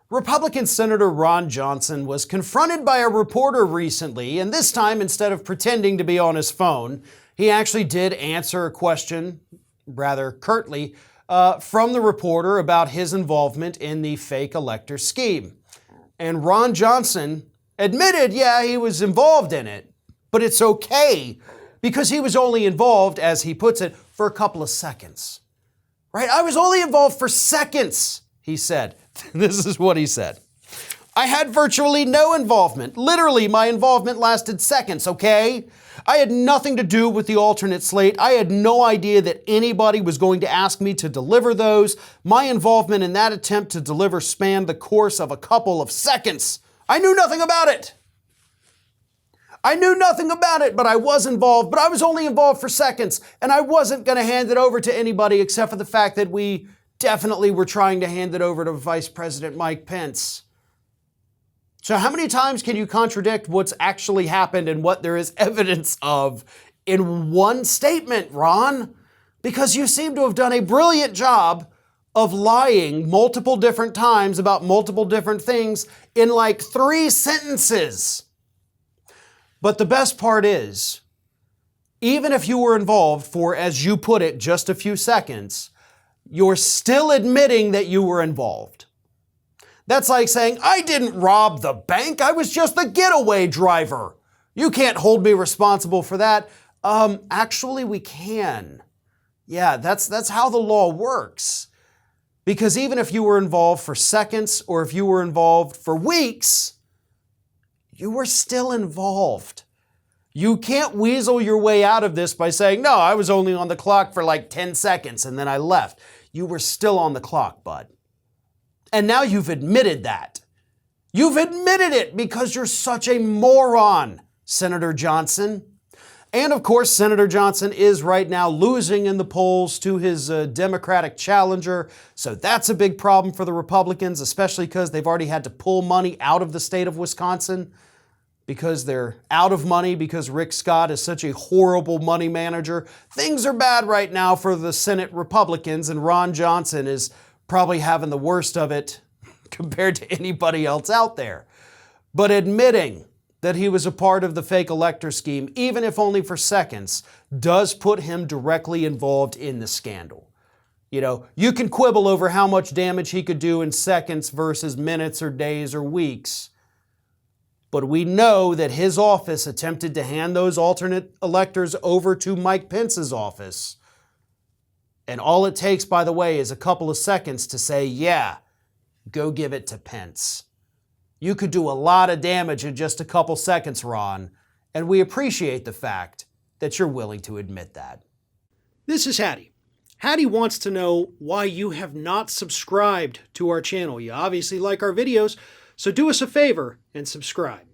Republican Senator Ron Johnson was confronted by a reporter recently, and this time, instead of pretending to be on his phone, he actually did answer a question, rather curtly, from the reporter about his involvement in the fake elector scheme. And Ron Johnson admitted, yeah, he was involved in it, but it's okay because he was only involved, as he puts it, for a couple of seconds. Right? I was only involved for seconds, he said. This is what he said. I had virtually no involvement. Literally, my involvement lasted seconds, okay? I had nothing to do with the alternate slate. I had no idea that anybody was going to ask me to deliver those. My involvement in that attempt to deliver spanned the course of a couple of seconds. I knew nothing about it. I knew nothing about it, but I was involved, but I was only involved for seconds, and I wasn't going to hand it over to anybody except for the fact that we definitely were trying to hand it over to Vice President Mike Pence. So how many times can you contradict what's actually happened and what there is evidence of in one statement, Ron? Because you seem to have done a brilliant job of lying multiple different times about multiple different things in like 3 sentences. But the best part is, even if you were involved for, as you put it, just a few seconds, you're still admitting that you were involved. That's like saying, I didn't rob the bank, I was just the getaway driver. You can't hold me responsible for that. Actually, we can. Yeah, that's how the law works. Because even if you were involved for seconds or if you were involved for weeks, you were still involved. You can't weasel your way out of this by saying, no, I was only on the clock for like 10 seconds and then I left. You were still on the clock, bud. And now you've admitted that. You've admitted it because you're such a moron, Senator Johnson. And of course, Senator Johnson is right now losing in the polls to his Democratic challenger. So that's a big problem for the Republicans, especially because they've already had to pull money out of the state of Wisconsin because they're out of money because Rick Scott is such a horrible money manager. Things are bad right now for the Senate Republicans, and Ron Johnson is probably having the worst of it compared to anybody else out there. But admitting that he was a part of the fake elector scheme, even if only for seconds, does put him directly involved in the scandal. You know, you can quibble over how much damage he could do in seconds versus minutes or days or weeks. But we know that his office attempted to hand those alternate electors over to Mike Pence's office. And all it takes, by the way, is a couple of seconds to say, yeah, go give it to Pence. You could do a lot of damage in just a couple seconds, Ron, and we appreciate the fact that you're willing to admit that. This is Hattie. Hattie wants to know why you have not subscribed to our channel. You obviously like our videos, so do us a favor and subscribe.